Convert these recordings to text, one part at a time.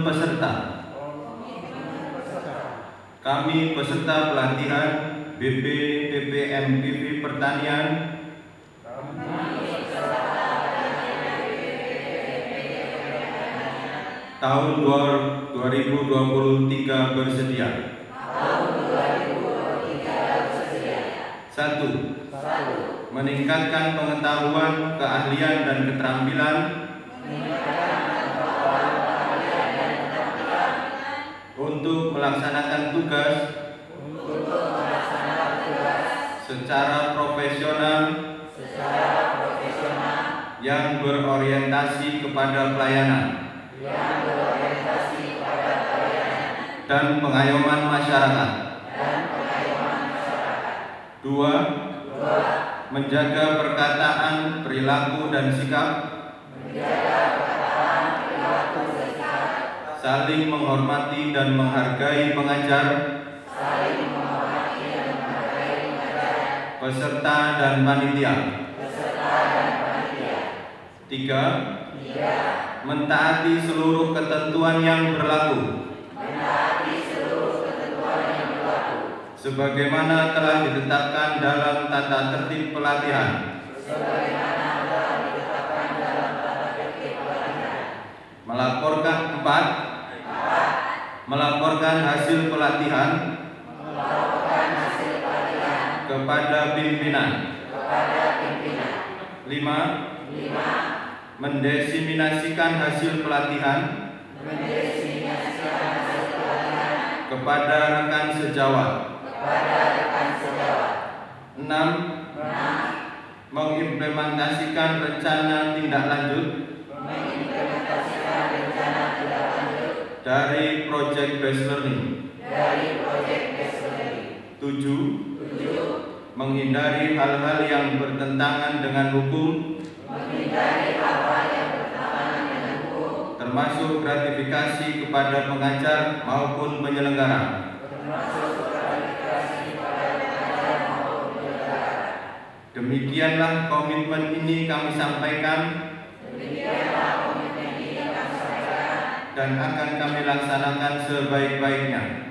peserta. Kami peserta pelatihan BP PPMPV Pertanian tahun 2023 bersedia. 1. Meningkatkan pengetahuan, keahlian, dan keterampilan untuk melaksanakan tugas secara profesional yang berorientasi kepada pelayanan dan pengayoman masyarakat. 2. Menjaga perkataan, perilaku, dan sikap, saling menghormati dan menghargai pengajar, peserta dan panitia. 3. Mentaati seluruh ketentuan yang berlaku sebagaimana telah ditetapkan dalam tata tertib pelatihan. Melaporkan 4. Melaporkan hasil pelatihan kepada pimpinan. 5. Mendesiminasikan hasil pelatihan kepada rekan sejawat. 6. Mengimplementasikan rencana tindak lanjut dari Project Based Learning. 7. Menghindari hal-hal yang bertentangan dengan hukum, termasuk gratifikasi kepada pengajar maupun penyelenggara. Demikianlah komitmen ini kami sampaikan dan akan kami laksanakan sebaik-baiknya.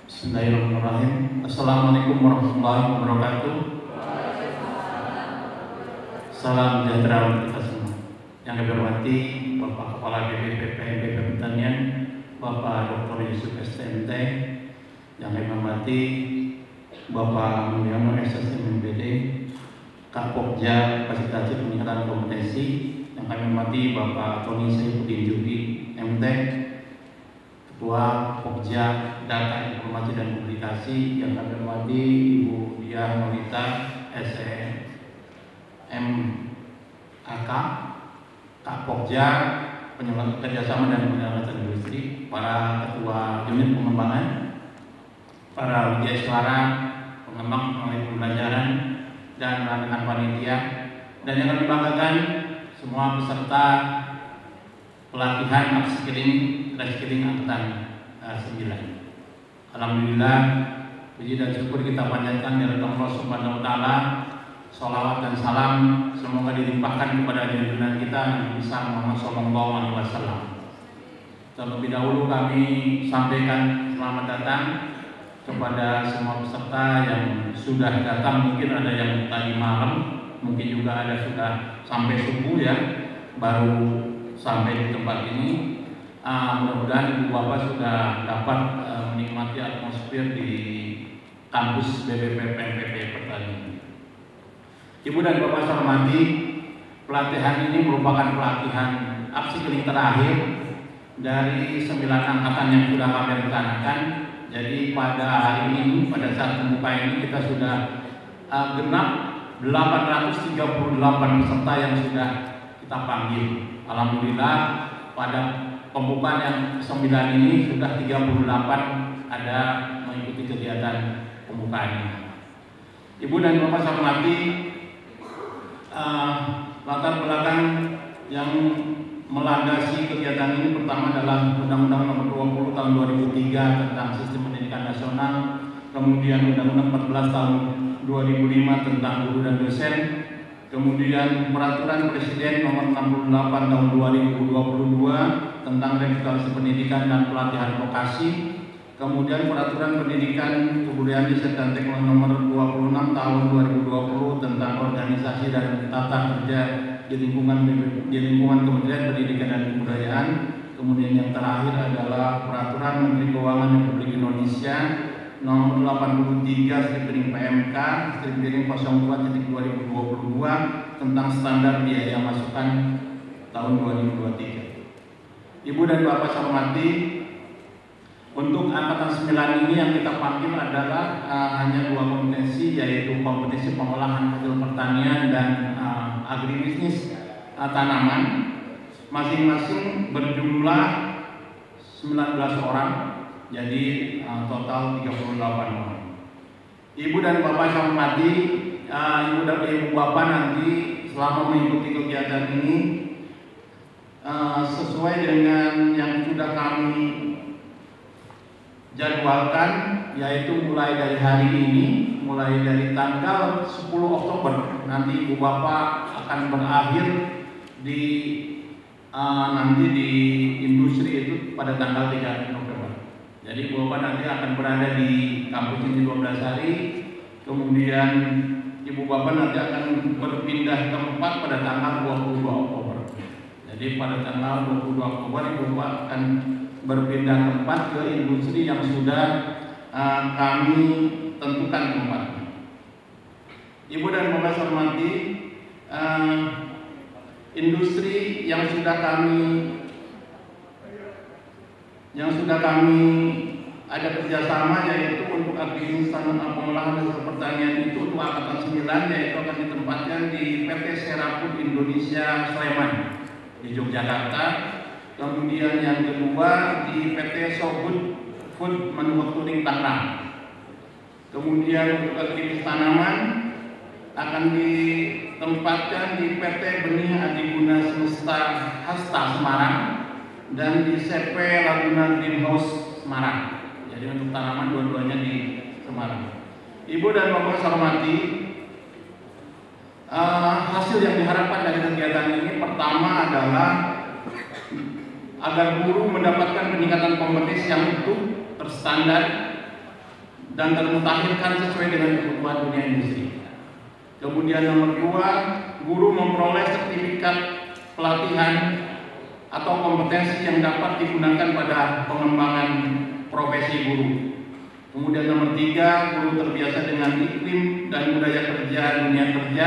Bismillahirrahmanirrahim. Assalamualaikum warahmatullahi wabarakatuh. Salam sejahtera untuk kita semua. Yang kami hormati Bapak Kepala BPPP Pertanian, Bapak Dr. Yusuf STMT. Yang kami hormati Bapak Mulyono SSMBD, Kak Pokja Fasilitasi Peningkatan Kompetensi. Yang kami hormati Bapak Tony Saifuddin Jubi MT, Ketua Pokja Data Informasi dan Komunikasi. Yang kami hormati Ibu Diah Nolita SEMAK, Kak Pokja Penyelenggara Kerjasama dan Penyelenggara Industri, para Ketua Unit Pengembangan, para wijaiswara, pengembang pembelajaran, dan rekan panitia, dan yang kami banggakan semua peserta pelatihan reskilling angkatan 9. Alhamdulillah, puji dan syukur kita panjatkan dari Allah Subhanahu wa Ta'ala. Sholawat dan salam semoga dilimpahkan kepada junjungan kita Nabi besar Muhammad SAW. Terlebih dahulu kami sampaikan selamat datang kepada semua peserta yang sudah datang. Mungkin ada yang tadi malam, mungkin juga ada sudah sampai subuh ya, baru sampai di tempat ini. Mudah-mudahan Ibu Bapak sudah dapat menikmati atmosfer di kampus BPPP Pertanian. Ibu dan Bapak saya hormati, pelatihan ini merupakan pelatihan upskilling terakhir dari 9 angkatan yang sudah kami rencanakan. Jadi pada hari ini, pada saat pembukaan ini kita sudah genap 838 peserta yang sudah kita panggil. Alhamdulillah pada pembukaan yang 9 ini sudah 38 ada mengikuti kegiatan pembukaannya. Ibu dan Bapak saya hormati, latar belakang yang melandasi kegiatan ini pertama adalah Undang-Undang Nomor 20 Tahun 2003 tentang Sistem Pendidikan Nasional, kemudian Undang-Undang 14 Tahun 2005 tentang guru dan dosen, kemudian Peraturan Presiden Nomor 68 Tahun 2022 tentang revitalisasi pendidikan dan pelatihan vokasi, kemudian Peraturan Pendidikan, Kebudayaan Riset dan Teknologi Nomor 26 Tahun 2020 tentang organisasi dan tata kerja di lingkungan Kementerian Pendidikan dan Kebudayaan. Kemudian yang terakhir adalah Peraturan Menteri Keuangan Republik Indonesia Nomor 83/PMK/02/2022 tentang standar biaya masukan tahun 2023. Ibu dan Bapak saya hormati, untuk angkatan 9 ini yang kita panggil adalah hanya 2 kompetensi, yaitu kompetensi pengolahan hasil pertanian dan agribisnis tanaman. Masing-masing berjumlah 19 orang, jadi total 38 orang. Ibu dan Bapak saya hormati, Ibu dan Ibu Bapak nanti selama mengikuti kegiatan ini sesuai dengan yang sudah kami jadwalkan, yaitu mulai dari hari ini, mulai dari tanggal 10 Oktober nanti Ibu Bapak akan berakhir di nanti di industri itu pada tanggal 3 November. Jadi Ibu Bapak nanti akan berada di kampus ini 12 hari, kemudian Ibu Bapak nanti akan berpindah tempat pada tanggal 22 Oktober. Jadi pada tanggal 22 Oktober Ibu Bapak akan berpindah tempat ke industri yang sudah kami tentukan tempatnya. Ibu dan Bapak saya hormati, industri yang sudah kami ada kerjasama, yaitu untuk agribisnis pengolahan hasil pertanian itu untuk angkatan 9, yaitu akan ditempatkan di PT Seraput Indonesia Sleman di Yogyakarta. Kemudian yang kedua di PT Sobut Food Manufacturing Tangerang. Kemudian untuk agribisnis tanaman akan ditempatkan di PT Benih Adiguna Semesta Hasta Semarang dan di CP Laguna Greenhouse Semarang. Jadi untuk tanaman dua-duanya di Semarang. Ibu dan Bapak saya hormati, hasil yang diharapkan dari kegiatan ini pertama adalah agar guru mendapatkan peningkatan kompetensi yang utuh, terstandar, dan termutakhirkan sesuai dengan kebutuhan dunia industri. Kemudian nomor 2, guru memperoleh sertifikat pelatihan atau kompetensi yang dapat digunakan pada pengembangan profesi guru. Kemudian nomor 3, guru terbiasa dengan iklim dan budaya kerja dunia kerja.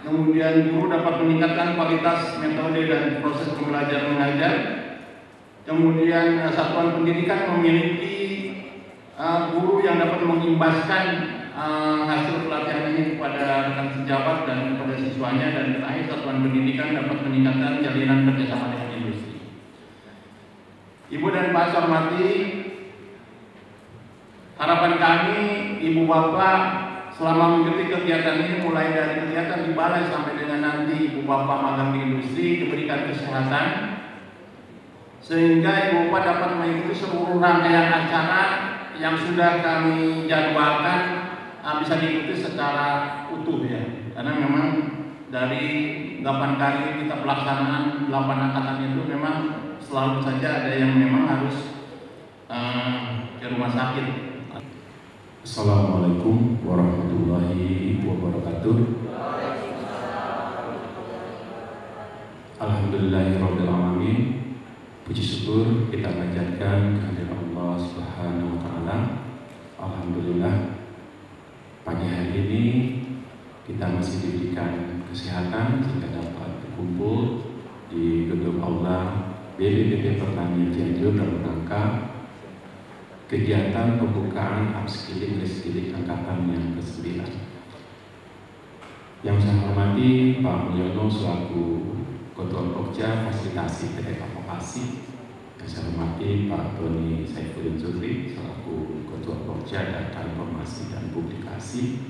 Kemudian guru dapat meningkatkan kualitas metode dan proses pembelajaran mengajar. Kemudian satuan pendidikan memiliki guru yang dapat mengimbaskan hasil pelatihan ini kepada rekan sejawat dan kepada siswanya, dan terakhir satuan pendidikan dapat meningkatkan jalinan kerjasama dengan industri. Ibu dan Pak saya hormati, harapan kami Ibu Bapak selama mengikuti kegiatan ini, mulai dari kegiatan di balai sampai dengan nanti Ibu Bapak magang di industri, diberikan kesehatan sehingga Ibu Bapak dapat mengikuti seluruh rangkaian acara yang sudah kami jadwalkan bisa diikuti secara utuh ya, karena memang dari 8 kali kita pelaksanaan 8 angkatan itu memang selalu saja ada yang memang harus ke rumah sakit. Assalamualaikum warahmatullahi wabarakatuh. Alhamdulillahirabbil alamin. Puji syukur kita panjatkan kehadirat Allah Subhanahu wa taala. Alhamdulillah, pagi hari ini kita masih diberikan kesehatan sehingga dapat berkumpul di gedung aula BPPT Pertanian Cianjur dalam rangka kegiatan pembukaan upskilling reskilling angkatan yang ke-9. Yang saya hormati Pak Mulyono selaku Ketua Pokja Fasilitasi PT Vokasi. Yang saya hormati Pak Tony Saifuddin Zufri selaku Ketua Pokja Data Informasi dan Publikasi.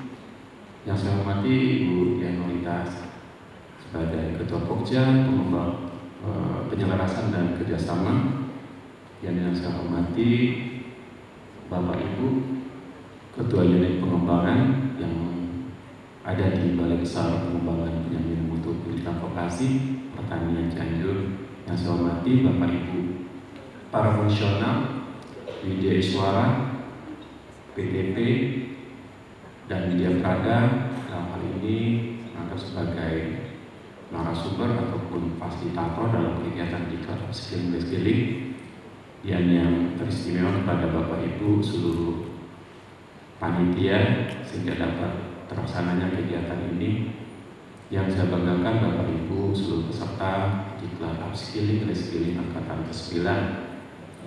Yang saya hormati Ibu Yanolita sebagai Ketua Pokja Pengembang Penyelarasan dan Kerjasama. Yang saya hormati Bapak Ibu Ketua Unit Pengembangan yang ada di Balai Besar Pengembangan Pendampingan Mutu Pendidikan Vokasi Pertanian Cianjur. Yang saya hormati Bapak Ibu para fungsional Widya Iswara, PTP, dan Widya Prada dalam hal ini menganggap sebagai narasumber ataupun fasilitator dalam kegiatan diklat upskilling reskilling, dan yang teristimewa kepada Bapak Ibu seluruh panitia sehingga dapat terlaksananya kegiatan ini. Yang saya banggakan Bapak Ibu seluruh peserta diklat upskilling reskilling angkatan ke-9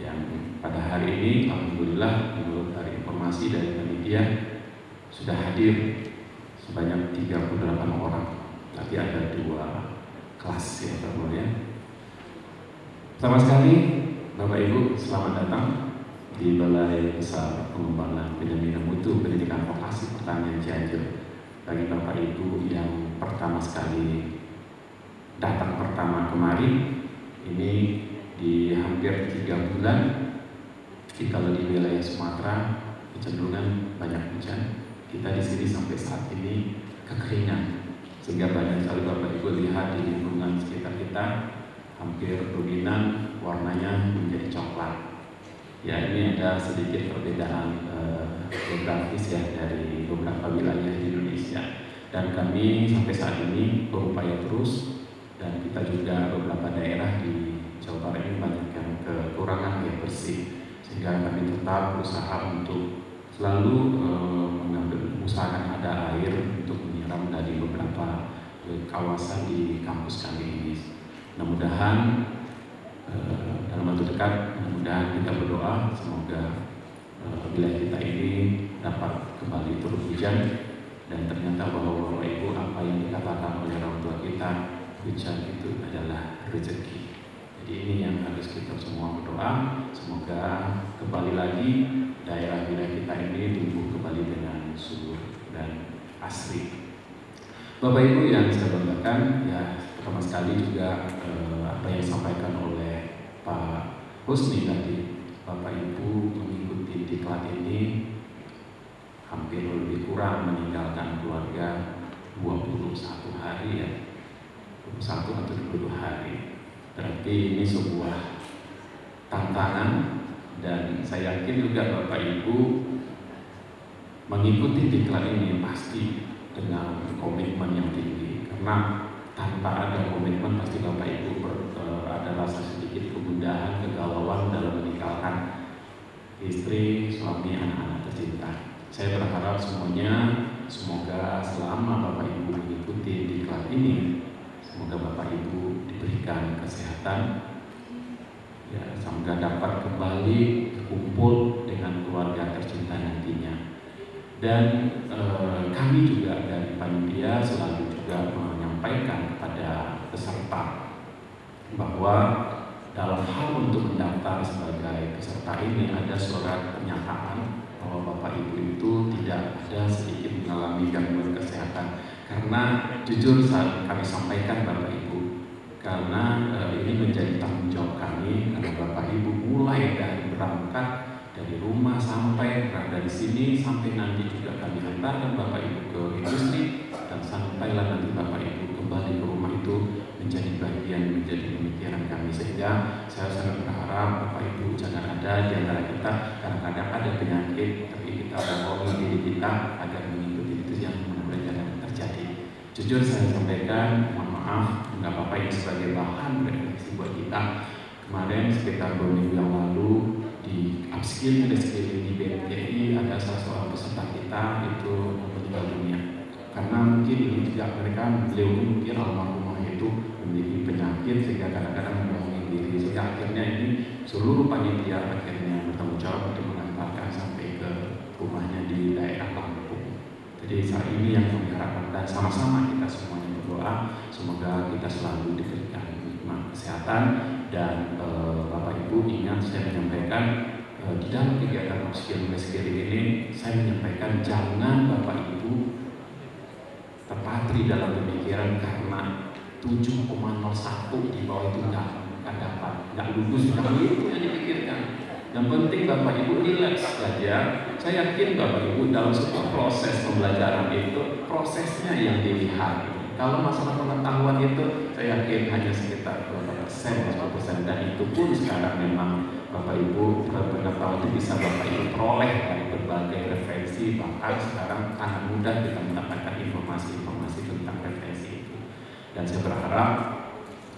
yang pada hari ini alhamdulillah menurut dari informasi dari panitia sudah hadir sebanyak 38 orang. Nanti ada 2 kelas ya Bapak ya. Sama sekali Bapak Ibu selamat datang di Balai Besar Pengembangan Pendampingan Mutu Pendidikan Vokasi Pertanian Cianjur. Bagi Bapak Ibu yang pertama sekali datang pertama kemarin, ini di hampir 3 bulan kalau di wilayah Sumatera kecenderungan banyak hujan. Kita di sini sampai saat ini kekeringan, sehingga banyak sekali Bapak Ibu lihat di lingkungan sekitar kita hampir dominan warnanya menjadi coklat. Ya, ini ada sedikit perbedaan geografis ya dari beberapa wilayah di Indonesia. Dan kami sampai saat ini berupaya terus, dan kita juga beberapa daerah di Jawa Barat ini banyak yang kekurangan air bersih, sehingga kami tetap berusaha untuk selalu mengusahakan ada air untuk menyiram dari beberapa kawasan di kampus kami ini. Mudah-mudahan dalam waktu dekat, mudah-mudahan kita berdoa semoga wilayah kita ini dapat kembali turun hujan, dan ternyata bahwa Bapak Ibu apa yang dikatakan oleh orang tua kita, hujan itu adalah rezeki. Jadi ini yang harus kita semua berdoa, semoga kembali lagi daerah wilayah kita ini tumbuh kembali dengan subur dan asri. Bapak Ibu yang saya banggakan, ya pertama sekali juga apa yang disampaikan oleh Pak Husni tadi, Bapak Ibu mengikuti diklat ini hampir lebih kurang meninggalkan keluarga 21 hari ya, 21 atau 20 hari. Berarti ini sebuah tantangan, dan saya yakin juga Bapak Ibu mengikuti diklat ini pasti dengan komitmen yang tinggi, karena tanpa ada komitmen pasti Bapak Ibu ada rasa sedikit kegundahan, kegalauan dalam meninggalkan istri, suami, anak-anak tercinta. Saya berharap semoga selama Bapak Ibu mengikuti diklat ini, semoga Bapak Ibu diberikan kesehatan, ya, semoga dapat kembali kumpul dengan keluarga tercinta nantinya. Dan kami juga dari panitia selalu juga menyampaikan kepada peserta bahwa dalam hal untuk mendaftar sebagai peserta ini ada surat pernyataan bahwa Bapak Ibu itu tidak ada sedikit mengalami gangguan kesehatan. Karena jujur saat kami sampaikan Bapak Ibu, karena ini menjadi tanggung jawab kami, karena Bapak Ibu mulai dari berangkat dari rumah sampai berada di sini, sampai nanti juga kami hantarkan Bapak Ibu ke industri, dan sampailah nanti Bapak Ibu kembali ke rumah itu menjadi bagian, menjadi pemikiran kami. Sehingga saya sangat berharap Bapak Ibu jangan ada di antara kita kadang-kadang ada penyakit, tapi kita bohongi diri kita agar mengikuti itu yang mudah-mudahan jangan terjadi. Jujur saya sampaikan, mohon maaf, nggak apa-apa ini sebagai bahan refleksi buat kita. Kemarin sekitar 2 minggu yang lalu di upskilling reskilling di BMTI ada salah seorang peserta kita itu meninggal dunia. Karena mungkin ini tidak mereka, beliau mungkin almarhumah itu memiliki penyakit sehingga kadang-kadang membohongi diri, sehingga akhirnya ini seluruh panitia akhirnya bertanggung jawab untuk mengantarkan sampai ke rumahnya di daerah Lampung. Jadi saat ini yang kami harapkan, dan sama-sama kita semuanya berdoa semoga kita selalu diberikan nikmat kesehatan. Dan Bapak Ibu ingat saya menyampaikan di dalam kegiatan upskilling reskilling ini, saya menyampaikan jangan Bapak Ibu terpatri dalam pemikiran karena 7,01 di bawah itu nggak dapat, nggak lulus, nggak itu yang dipikirkan. Yang penting Bapak Ibu rileks saja. Saya yakin Bapak Ibu dalam sebuah proses pembelajaran itu prosesnya yang dilihat. Kalau masalah pengetahuan itu saya yakin hanya sekitar 20%, 10%, dan itu pun sekarang memang Bapak Ibu pengetahuan itu bisa Bapak Ibu peroleh dari berbagai referensi. Bahkan sekarang sangat mudah kita mendapatkan informasi-informasi tentang referensi itu. Dan saya berharap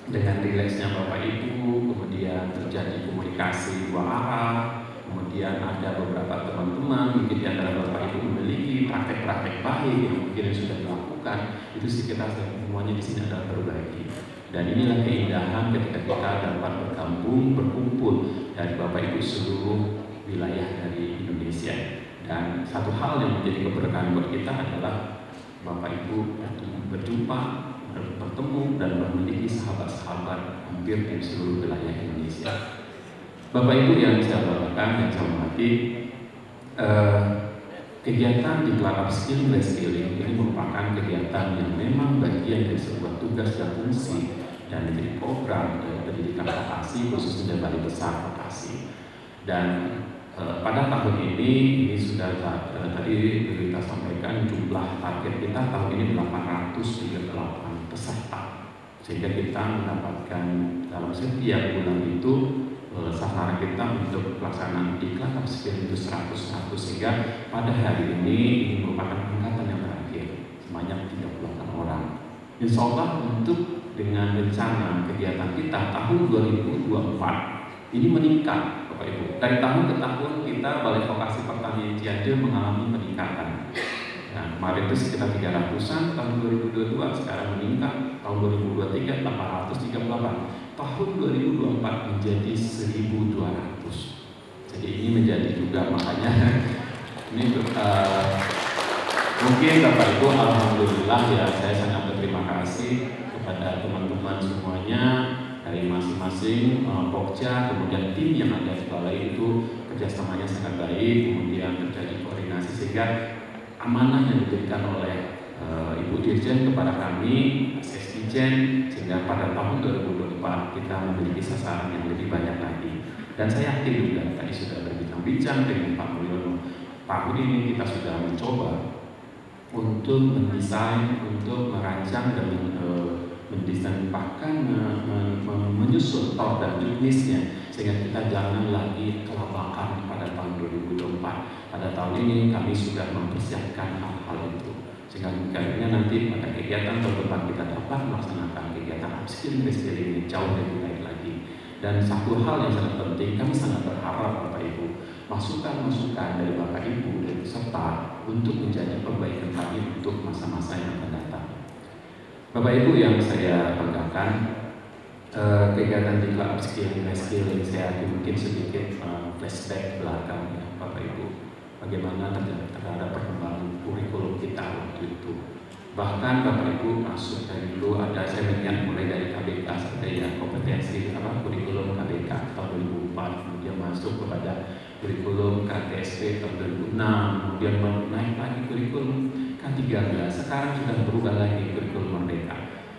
dengan rileksnya Bapak Ibu, kemudian terjadi komunikasi dua arah, kemudian ada beberapa teman-teman mungkin di antara Bapak Ibu memiliki praktek-praktek baik yang mungkin sudah dilakukan, itu sih kita semuanya di sini adalah berbagi. Dan inilah keindahan ketika kita dapat bergabung, berkumpul dari Bapak Ibu seluruh wilayah dari Indonesia. Dan satu hal yang menjadi keberkahan buat kita adalah Bapak Ibu berjumpa, bertemu dan memiliki sahabat-sahabat hampir di seluruh wilayah Indonesia. Bapak Ibu yang saya banggakan, yang saya hormati, kegiatan di Club Upskilling Reskilling ini merupakan kegiatan yang memang bagian dari sebuah tugas dan fungsi dan menjadi program dari pendidikan vokasi khususnya Balai Besar Vokasi. Dan pada tahun ini sudah tadi kita sampaikan jumlah target kita tahun ini 838 peserta, sehingga kita mendapatkan dalam setiap bulan itu sasaran kita untuk pelaksanaan diklat upskilling itu 100, sehingga pada hari ini merupakan angkatan yang terakhir sebanyak 38 orang. Insya Allah untuk dengan rencana kegiatan kita tahun 2024 ini meningkat Bapak Ibu. Dari tahun ke tahun kita Balai Vokasi Pertanian Cianjur mengalami peningkatan. Nah, kemarin itu sekitar 300-an, tahun 2022 sekarang meningkat, tahun 2023 838, tahun 2024 menjadi 1.200. Jadi ini menjadi juga makanya ini mungkin Bapak Ibu alhamdulillah ya, saya sangat berterima kasih kepada teman-teman semuanya dari masing-masing Pokja, kemudian tim yang ada di balai itu kerjasamanya sangat baik, kemudian terjadi koordinasi sehingga amanah yang diberikan oleh Ibu Dirjen kepada kami, Sesdijen, sehingga pada tahun 2024 kita memiliki sasaran yang lebih banyak lagi. Dan saya yakin juga tadi sudah berbincang-bincang dengan Pak Mulyono, tahun ini kita sudah mencoba untuk mendesain, untuk merancang dan mendesain bahkan menyusun tor dan juknisnya sehingga kita jangan lagi kelabakan pada tahun 2024. Pada tahun ini kami sudah mempersiapkan hal-hal itu sehingga akhirnya nanti pada kegiatan tahun depan kita dapat melaksanakan kegiatan upskilling reskilling ini jauh lebih baik lagi. Dan satu hal yang sangat penting, kami sangat berharap Bapak Ibu masukan-masukan dari Bapak Ibu dan peserta untuk menjadi perbaikan kami untuk masa-masa yang akan datang. Bapak Ibu yang saya banggakan, kegiatan di Club Upskilling Reskilling saya mungkin sedikit flashback belakang ya Bapak Ibu, bagaimana terhadap perkembangan kurikulum kita waktu itu. Bahkan Bapak Ibu masuk dari dulu ada saya melihat mulai dari KBK sampai ya kompetensi kurikulum KBK tahun 2004, kemudian masuk kepada kurikulum KTSP tahun 2006, kemudian naik lagi kurikulum K13, sekarang sudah berubah lagi kurikulum Merdeka.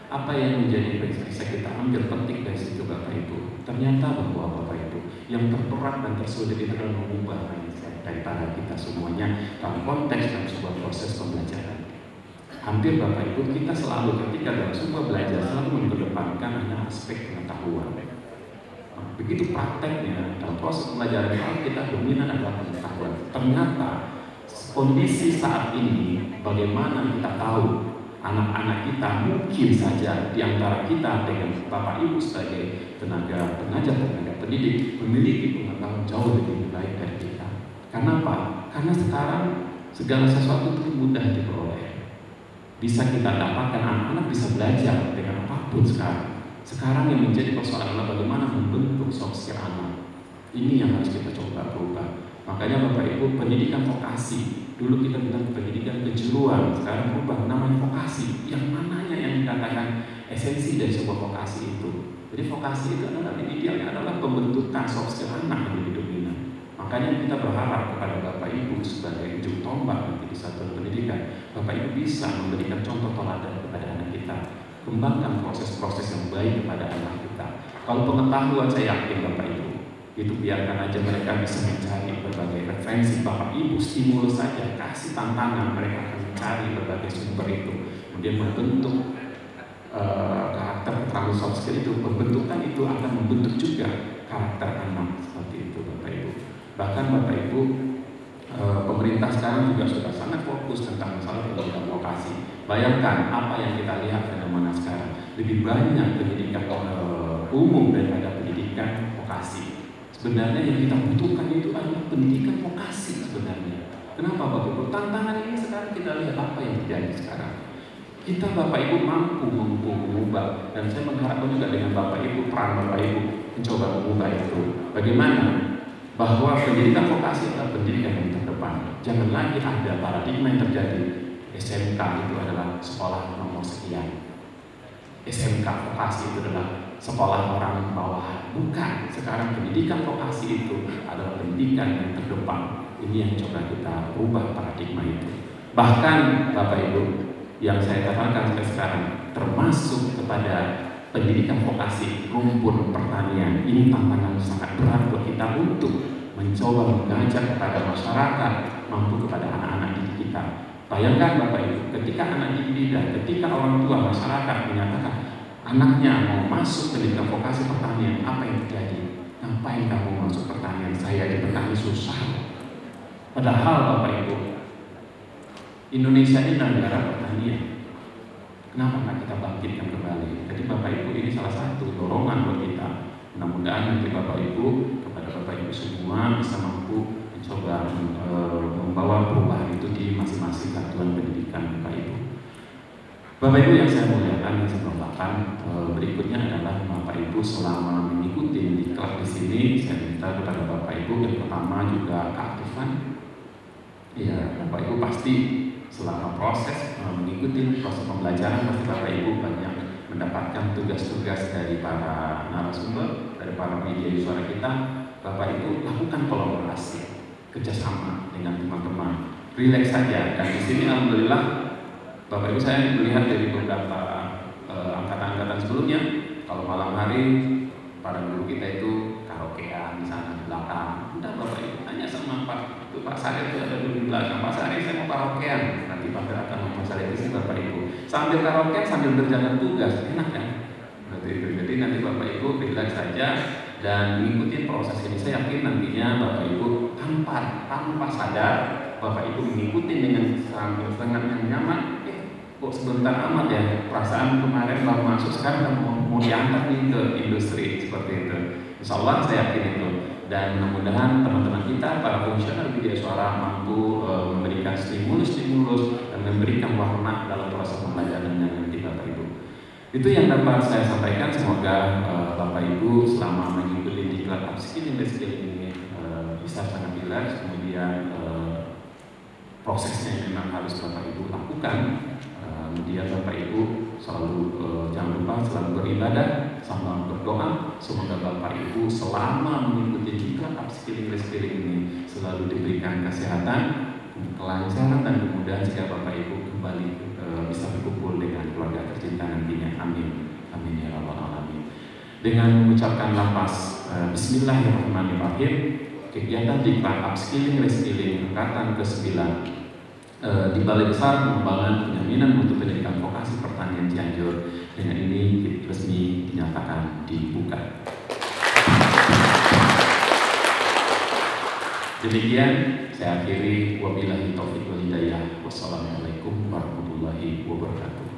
Apa yang menjadi bisa kita ambil penting dari situ Bapak Ibu? Ternyata bahwa Bapak Ibu yang terberat dan tersulit itu adalah mengubah mindset daripada kita semuanya dalam konteks dalam sebuah proses pembelajaran. Hampir Bapak Ibu kita selalu ketika dalam sebuah belajar selalu mengedepankan hanya aspek pengetahuan. Begitu prakteknya dalam proses pembelajaran kalau kita dominan adalah pengetahuan. Ternyata kondisi saat ini bagaimana kita tahu anak-anak kita mungkin saja di antara kita dengan Bapak Ibu sebagai tenaga pengajar, tenaga pendidik memiliki pengetahuan jauh lebih baik dari kita. Kenapa? Karena sekarang segala sesuatu itu mudah diperoleh. Bisa kita dapatkan, anak-anak bisa belajar dengan apapun sekarang. Sekarang yang menjadi persoalan adalah bagaimana membentuk soft skill anak. Ini yang harus kita coba berubah. Makanya Bapak Ibu pendidikan vokasi, dulu kita bilang pendidikan kejuruan, sekarang berubah namanya vokasi. Yang mananya yang dikatakan esensi dari sebuah vokasi itu. Jadi vokasi itu adalah idealnya adalah pembentukan soft skill anak yang lebih dominan. Makanya kita berharap kepada Bapak Ibu sebagai ujung tombak nanti di satuan pendidikan, Bapak Ibu bisa memberikan contoh teladan kepada anak kita, kembangkan proses-proses yang baik kepada anak kita. Kalau pengetahuan saya yakin Bapak Ibu, itu biarkan aja mereka bisa mencari berbagai referensi. Bapak Ibu stimulus saja, kasih tantangan, mereka akan mencari berbagai sumber itu, kemudian membentuk karakter keterampilan soft skill itu. Pembentukan itu akan membentuk juga karakter anak, seperti itu Bapak Ibu. Bahkan Bapak Ibu, pemerintah sekarang juga sudah sangat fokus tentang masalah pendidikan vokasi. Bayangkan apa yang kita lihat fenomena sekarang, lebih banyak pendidikan umum daripada pendidikan vokasi. Sebenarnya yang kita butuhkan itu adalah pendidikan vokasi sebenarnya. Kenapa Bapak Ibu? Tantangan ini sekarang kita lihat apa yang terjadi sekarang. Kita Bapak Ibu mampu mengubah, dan saya mengharapkan juga dengan Bapak Ibu, peran Bapak Ibu mencoba mengubah itu. Bagaimana? Bahwa pendidikan vokasi adalah pendidikan yang terdepan. Jangan lagi ada paradigma yang terjadi. SMK itu adalah sekolah nomor sekian. SMK vokasi itu adalah sekolah orang bawahan. Bukan. Sekarang pendidikan vokasi itu adalah pendidikan yang terdepan. Ini yang coba kita ubah paradigma itu. Bahkan Bapak Ibu, yang saya katakan sampai sekarang, termasuk kepada pendidikan vokasi rumpun pertanian, ini tantangan sangat berat buat kita untuk mencoba mengajak kepada masyarakat, mampu kepada anak-anak didik kita. Bayangkan Bapak Ibu, ketika anak didik dan ketika orang tua masyarakat menyatakan anaknya mau masuk pendidikan vokasi pertanian, apa yang terjadi? Ngapain kamu masuk pertanian? Saya di petani susah. Padahal Bapak Ibu, Indonesia ini negara pertanian. Kenapa nggak kita bangkitkan kembali? Jadi Bapak Ibu, ini salah satu dorongan buat kita. Mudah-mudahan nanti Bapak Ibu, kepada Bapak Ibu semua bisa mampu mencoba membawa perubahan itu di masing-masing satuan pendidikan Bapak Ibu. Bapak Ibu yang saya muliakan, yang saya hormatkan, berikutnya adalah Bapak Ibu selama mengikuti diklat di sini, saya minta kepada Bapak Ibu yang pertama juga keaktifan. Ya, Bapak Ibu pasti selama proses mengikuti proses pembelajaran, pasti Bapak Ibu banyak mendapatkan tugas-tugas dari para narasumber, dari para media suara kita. Bapak Ibu lakukan kolaborasi, kerjasama dengan teman-teman. Rileks saja. Dan di sini alhamdulillah Bapak Ibu, saya melihat dari beberapa angkatan-angkatan sebelumnya, kalau malam hari para guru kita itu karaokean di sana di belakang. Udah Bapak Ibu tanya sama Pak Sarif itu ada di belakang. Pak Sarif, saya mau karaokean. Nanti Pak akan Pak Sarif itu Bapak Ibu sambil karaokean sambil berjalan tugas, enak kan? Jadi nanti Bapak Ibu relax saja dan mengikuti proses ini. Saya yakin nantinya Bapak Ibu tanpa sadar Bapak Ibu mengikuti dengan sangat nyaman. Kok sebentar amat ya, perasaan kemarin baru masuk, sekarang mau diangkat nih ke industri seperti itu. Insya Allah saya yakin itu. Dan mudah-mudahan teman-teman kita, para fungsional media suara mampu memberikan stimulus dan memberikan warna dalam proses pembelajaran yang nanti Bapak Ibu. Itu yang dapat saya sampaikan. Semoga Bapak Ibu selama mengikuti diklat upskilling ini bisa sangat jelas. Kemudian prosesnya yang memang harus Bapak Ibu lakukan. Kemudian Bapak Ibu selalu jangan lupa selalu beribadah, selalu berdoa. Semoga Bapak Ibu selama mengikuti diklat upskilling ini selalu diberikan kesehatan, kelancaran dan kemudahan sehingga Bapak Ibu kembali bisa berkumpul dengan keluarga tercinta nantinya. Amin. Amin ya rabbal alamin. Dengan mengucapkan lafaz Bismillahirrahmanirrahim, kegiatan diklat upskilling angkatan ke-9 di Balai Besar Pengembangan Penjaminan Mutu Pendidikan Vokasi Pertanian Cianjur dengan ini resmi dinyatakan dibuka. Demikian saya akhiri, wabillahi taufiq wal hidayah. Wassalamualaikum warahmatullahi wabarakatuh.